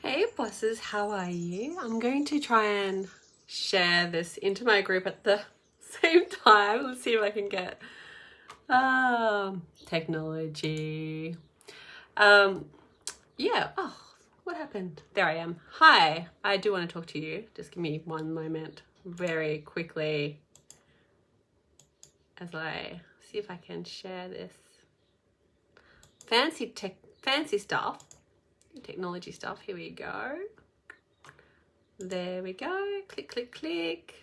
Hey bosses, how are you? I'm going to try and share this into my group at the same time. Let's see if I can get technology. Yeah. Oh, what happened? There I am. Hi, I do want to talk to you. Just give me one moment very quickly as I see if I can share this fancy stuff. Technology stuff. Here we go. There we go. Click, click, click.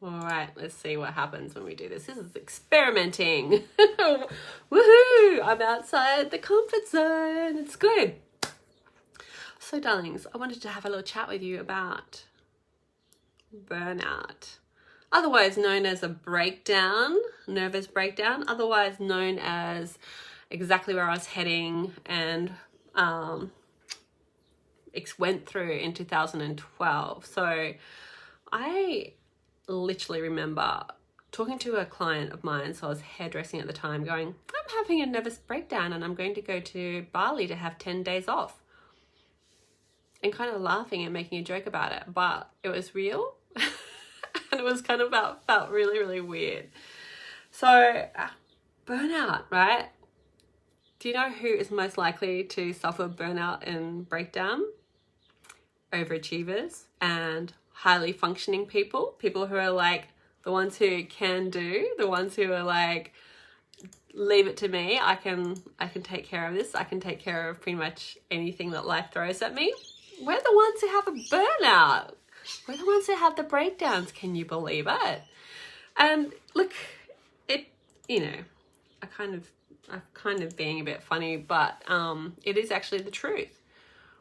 All right, let's see what happens when we do this. This is experimenting. Woohoo! I'm outside the comfort zone. It's good. So, darlings, I wanted to have a little chat with you about burnout, otherwise known as a breakdown, nervous breakdown, otherwise known as exactly where I was heading and went through in 2012. So I literally remember talking to a client of mine, so I was hairdressing at the time, going, I'm having a nervous breakdown and I'm going to go to Bali to have 10 days off. And kind of laughing and making a joke about it, but it was real. And it was kind of felt really, really weird. So burnout, right? Do you know who is most likely to suffer burnout and breakdown? Overachievers and highly functioning people who are like the ones who can do, the ones who are like, leave it to me, I can take care of this, I can take care of pretty much anything that life throws at me. We're the ones who have a burnout. We're the ones who have the breakdowns. Can you believe it? And look, I'm kind of being a bit funny, but it is actually the truth.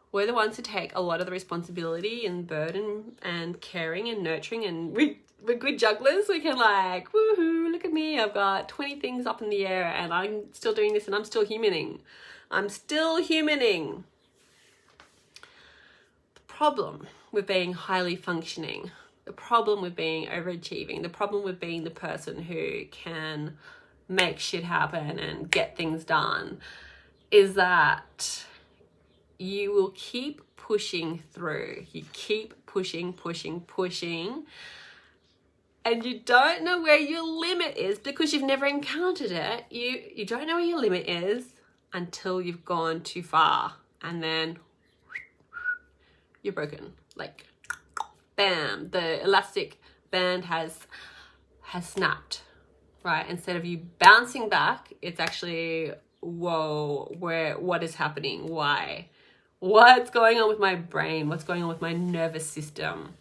We're the ones who take a lot of the responsibility and burden and caring and nurturing, and we're good jugglers. We can like, woohoo, look at me, I've got 20 things up in the air and I'm still doing this and I'm still humaning. The problem with being highly functioning, the problem with being overachieving, the problem with being the person who can make shit happen and get things done is that you will keep pushing through. You keep pushing, and you don't know where your limit is because you've never encountered it. You don't know where your limit is until you've gone too far, and then you're broken. Like, bam, the elastic band has snapped, right? Instead of you bouncing back, it's actually, whoa, what is happening? Why? What's going on with my brain? What's going on with my nervous system?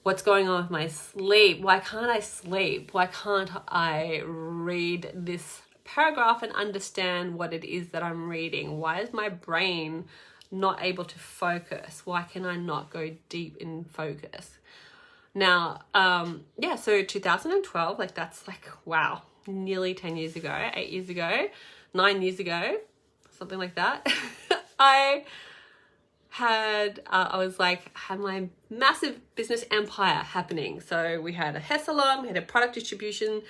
What's going on with my sleep? Why can't I sleep? Why can't I read this paragraph and understand what it is that I'm reading? Why is my brain not able to focus? Why can I not go deep in focus? Now, so 2012, like that's like, wow, nearly 10 years ago, 8 years ago, 9 years ago, something like that. I had my massive business empire happening. So we had a hair salon, we had a product distribution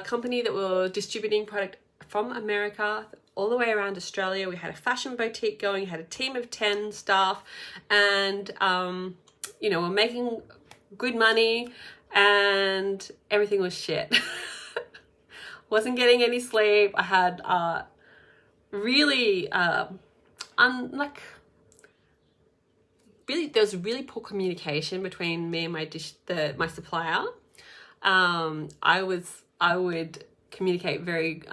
company that were distributing product from America all the way around Australia. We had a fashion boutique going, had a team of 10 staff, and we're making good money and everything was shit. Wasn't getting any sleep. I had there was really poor communication between me and my supplier. I would communicate very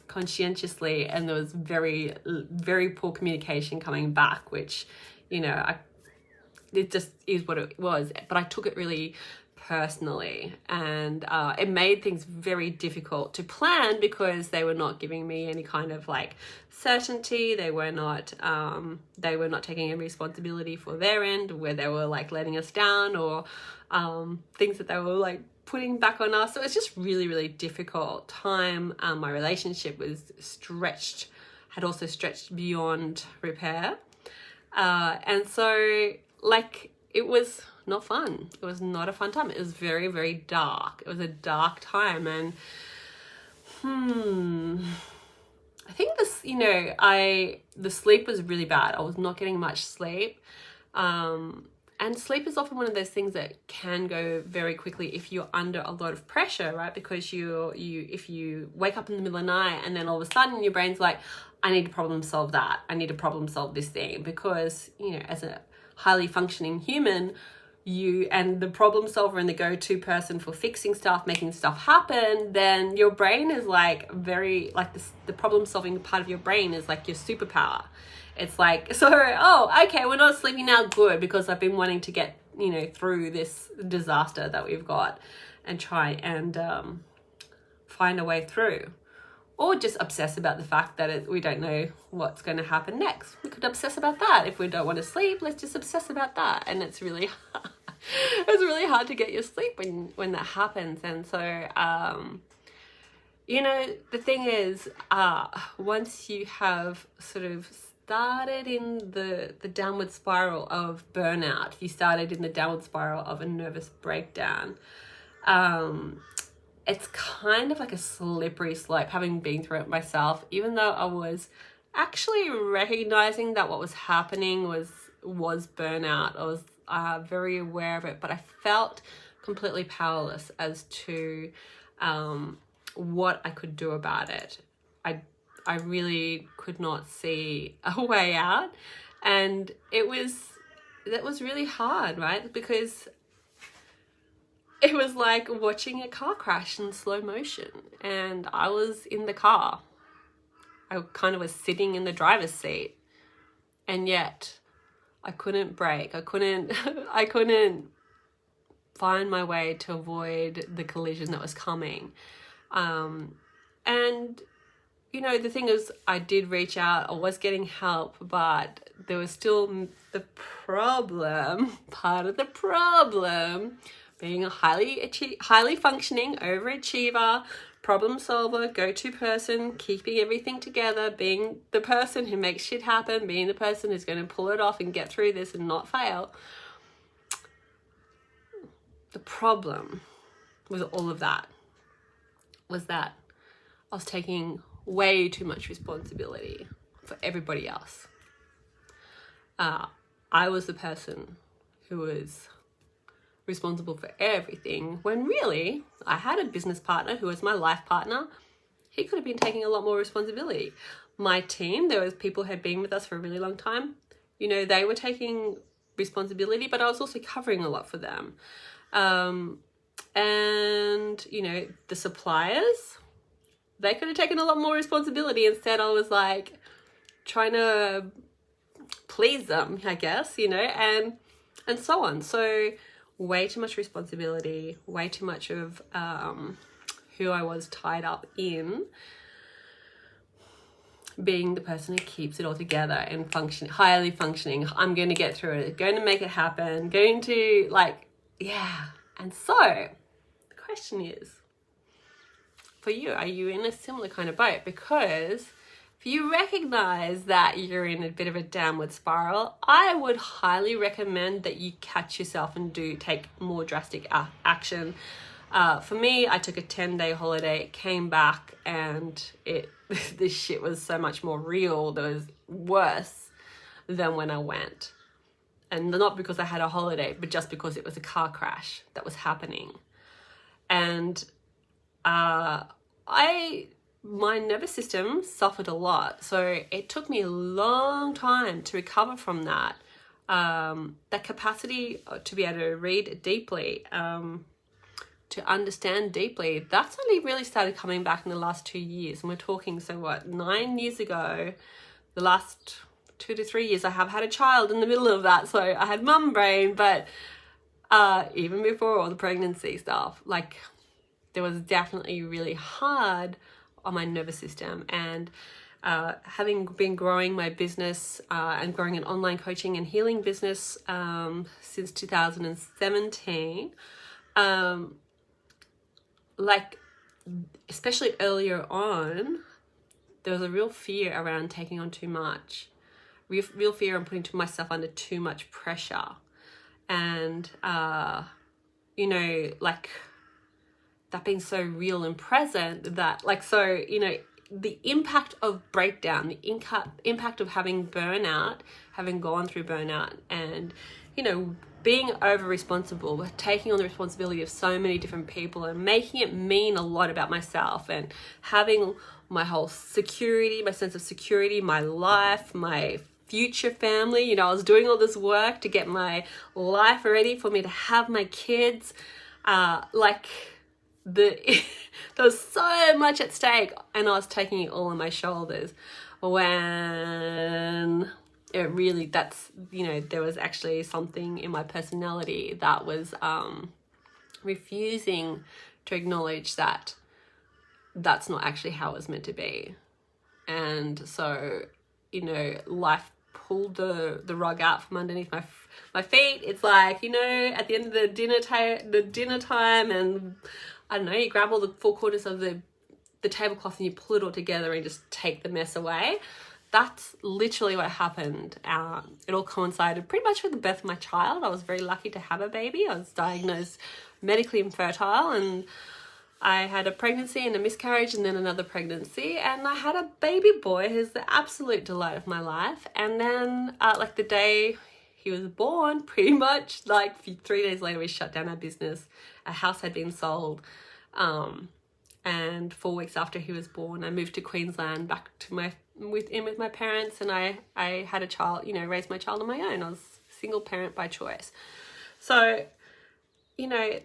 conscientiously, and there was very, very poor communication coming back, which, it just is what it was. But I took it really personally, and it made things very difficult to plan because they were not giving me any kind of like certainty. They were not taking any responsibility for their end, where they were like letting us down, or things that they were like putting back on us. So it was just really, really difficult time. My relationship was had also stretched beyond repair, and so like it was not fun. It was not a fun time. It was very, very dark. It was a dark time, and think this, the sleep was really bad. I was not getting much sleep. And sleep is often one of those things that can go very quickly if you're under a lot of pressure, right? Because if you wake up in the middle of the night and then all of a sudden your brain's like, I need to problem solve that. I need to problem solve this thing. Because, as a highly functioning human, and the problem solver and the go-to person for fixing stuff, making stuff happen, then your brain is like the problem solving part of your brain is like your superpower. It's like, okay, we're not sleeping now, good, because I've been wanting to get, through this disaster that we've got and try and find a way through. Or just obsess about the fact that we don't know what's going to happen next. We could obsess about that. If we don't want to sleep, let's just obsess about that. And it's really hard. It's really hard to get your sleep when that happens. And so, the thing is, once you have sort of started in the downward spiral of burnout, you started in the downward spiral of a nervous breakdown, it's kind of like a slippery slope, having been through it myself. Even though I was actually recognizing that what was happening was burnout, I was very aware of it, but I felt completely powerless as to what I could do about it. I really could not see a way out, and that was really hard, right? Because it was like watching a car crash in slow motion, and I was in the car. I kind of was sitting in the driver's seat, and yet I couldn't brake. I couldn't find my way to avoid the collision that was coming. And the thing is, I did reach out. I was getting help, but there was still the problem. Part of the problem being a highly functioning overachiever, problem solver, go-to person, keeping everything together, being the person who makes shit happen, being the person who's going to pull it off and get through this and not fail. The problem with all of that was that I was taking way too much responsibility for everybody else. I was the person who was responsible for everything, when really I had a business partner who was my life partner. He could have been taking a lot more responsibility. My team, there was people who had been with us for a really long time. They were taking responsibility, but I was also covering a lot for them. And the suppliers, they could have taken a lot more responsibility. Instead, I was like trying to please them, I guess, and so on. So way too much responsibility, way too much of who I was tied up in being the person who keeps it all together and highly functioning. I'm going to get through it, going to make it happen, going to And so the question is, for you, are you in a similar kind of boat? Because if you recognize that you're in a bit of a downward spiral, I would highly recommend that you catch yourself and take more drastic action. For me, I took a 10-day holiday, came back, and this shit was so much more real. That was worse than when I went. And not because I had a holiday, but just because it was a car crash that was happening. And my nervous system suffered a lot. So it took me a long time to recover from that. That capacity to be able to read deeply, to understand deeply, that's only really started coming back in the last 2 years. And we're talking, 9 years ago, the last 2 to 3 years, I have had a child in the middle of that. So I had mum brain, but even before all the pregnancy stuff, there was definitely really hard on my nervous system. And having been growing my business and growing an online coaching and healing business since 2017, especially earlier on, there was a real fear around taking on too much, real fear on putting myself under too much pressure. And, that being so real and present that, the impact of breakdown, the impact of having burnout, having gone through burnout, and, you know, being over responsible, taking on the responsibility of so many different people and making it mean a lot about myself, and having my whole security, my sense of security, my life, my future family. You know, I was doing all this work to get my life ready for me to have my kids. There was so much at stake, and I was taking it all on my shoulders when it really, there was actually something in my personality that was refusing to acknowledge that that's not actually how it was meant to be. And so, you know, life pulled the rug out from underneath my feet. It's like, you know, at the end of the dinner time, and I don't know, you grab all the four quarters of the tablecloth and you pull it all together and just take the mess away. That's literally what happened. It all coincided pretty much with the birth of my child. I was very lucky to have a baby. I was diagnosed medically infertile, and I had a pregnancy and a miscarriage and then another pregnancy, and I had a baby boy who's the absolute delight of my life. And then the day he was born, pretty much 3 days later, we shut down our business. Our house had been sold. And 4 weeks after he was born, I moved to Queensland back to with my parents, and I had a child, you know, raised my child on my own. I was a single parent by choice. So, you know,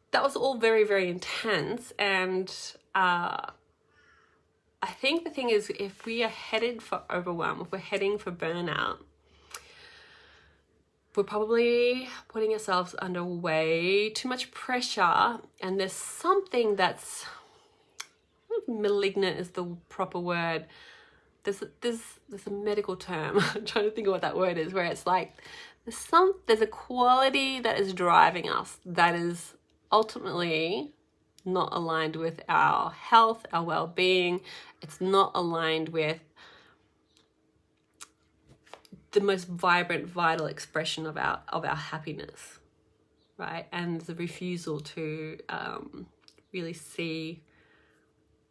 that was all very, very intense. And I think the thing is, if we are headed for overwhelm, if we're heading for burnout, we're probably putting ourselves under way too much pressure, and there's something that's, malignant is the proper word. There's a medical term. I'm trying to think of what that word is, where it's like there's a quality that is driving us that is ultimately not aligned with our health, our well-being. It's not aligned with the most vibrant, vital expression of our happiness, right? And the refusal to really see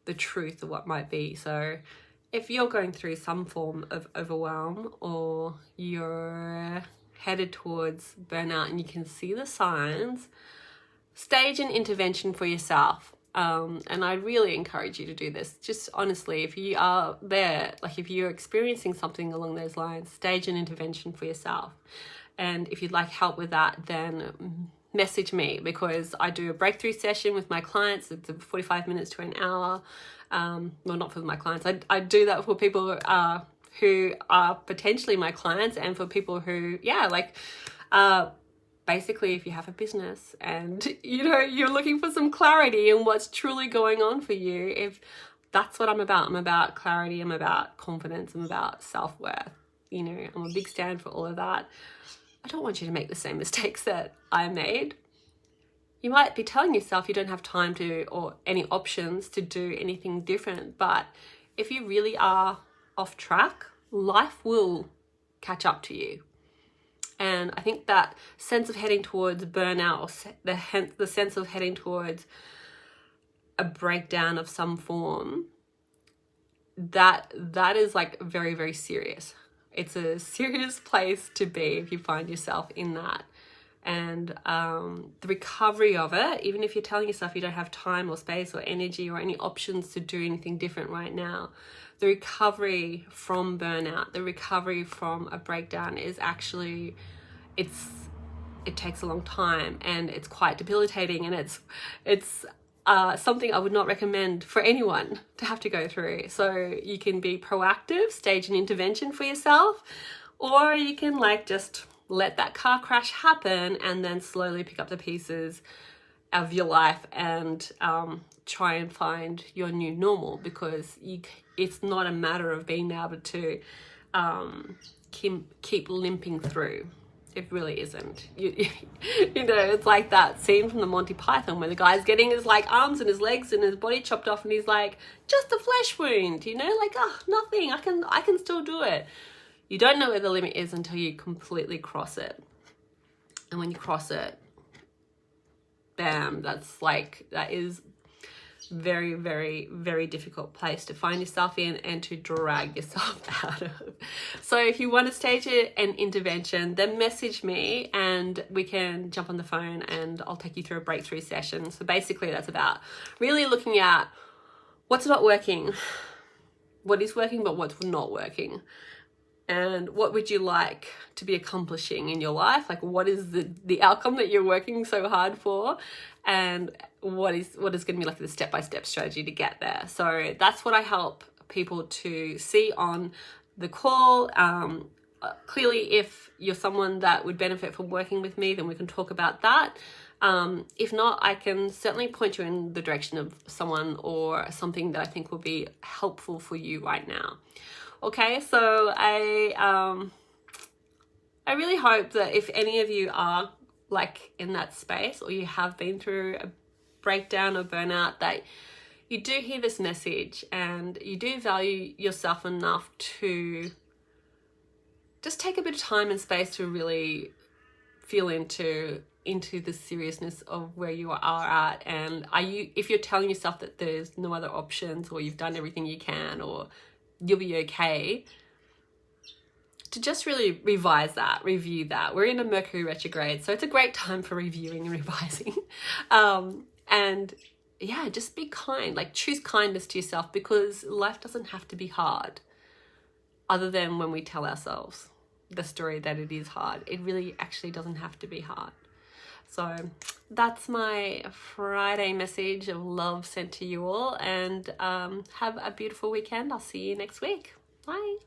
the truth of what might be. So if you're going through some form of overwhelm, or you're headed towards burnout and you can see the signs, stage an intervention for yourself. And I really encourage you to do this. Just honestly, if you are there, if you're experiencing something along those lines, stage an intervention for yourself. And if you'd like help with that, then message me, because I do a breakthrough session with my clients. It's 45 minutes to an hour. Well, not for my clients. I do that for people who are potentially my clients, and for people who, basically, if you have a business and, you know, you're looking for some clarity in what's truly going on for you, if that's what I'm about. I'm about clarity. I'm about confidence. I'm about self-worth. You know, I'm a big stand for all of that. I don't want you to make the same mistakes that I made. You might be telling yourself you don't have time to, or any options to do anything different. But if you really are off track, life will catch up to you. And I think that sense of heading towards burnout, or the sense of heading towards a breakdown of some form, that is very, very serious. It's a serious place to be if you find yourself in that. And the recovery of it, even if you're telling yourself you don't have time or space or energy or any options to do anything different right now, the recovery from burnout, the recovery from a breakdown is actually, it takes a long time, and it's quite debilitating, and it's something I would not recommend for anyone to have to go through. So you can be proactive, stage an intervention for yourself, or you can just let that car crash happen and then slowly pick up the pieces of your life and try and find your new normal, because it's not a matter of being able to keep limping through. It really isn't. You know, it's like that scene from the Monty Python where the guy's getting his arms and his legs and his body chopped off, and he's like, just a flesh wound, you know, nothing, I can still do it. You don't know where the limit is until you completely cross it. And when you cross it, bam, that is very, very, very difficult place to find yourself in and to drag yourself out of. So if you want to stage an intervention, then message me and we can jump on the phone and I'll take you through a breakthrough session. So basically that's about really looking at what's not working, what is working, but what's not working. And what would you like to be accomplishing in your life? Like, what is the outcome that you're working so hard for? And what is going to be like the step-by-step strategy to get there? So that's what I help people to see on the call. Clearly, if you're someone that would benefit from working with me, then we can talk about that. If not, I can certainly point you in the direction of someone or something that I think will be helpful for you right now. Okay, so I really hope that if any of you are like in that space or you have been through a breakdown or burnout, that you do hear this message and you do value yourself enough to just take a bit of time and space to really feel into the seriousness of where you are at. And if you're telling yourself that there's no other options or you've done everything you can or you'll be okay, to just really revise that, review that. We're in a Mercury retrograde, so it's a great time for reviewing and revising. And yeah, just be kind, like choose kindness to yourself, because life doesn't have to be hard other than when we tell ourselves the story that it is hard. It really actually doesn't have to be hard. So that's my Friday message of love sent to you all, and have a beautiful weekend. I'll see you next week. Bye.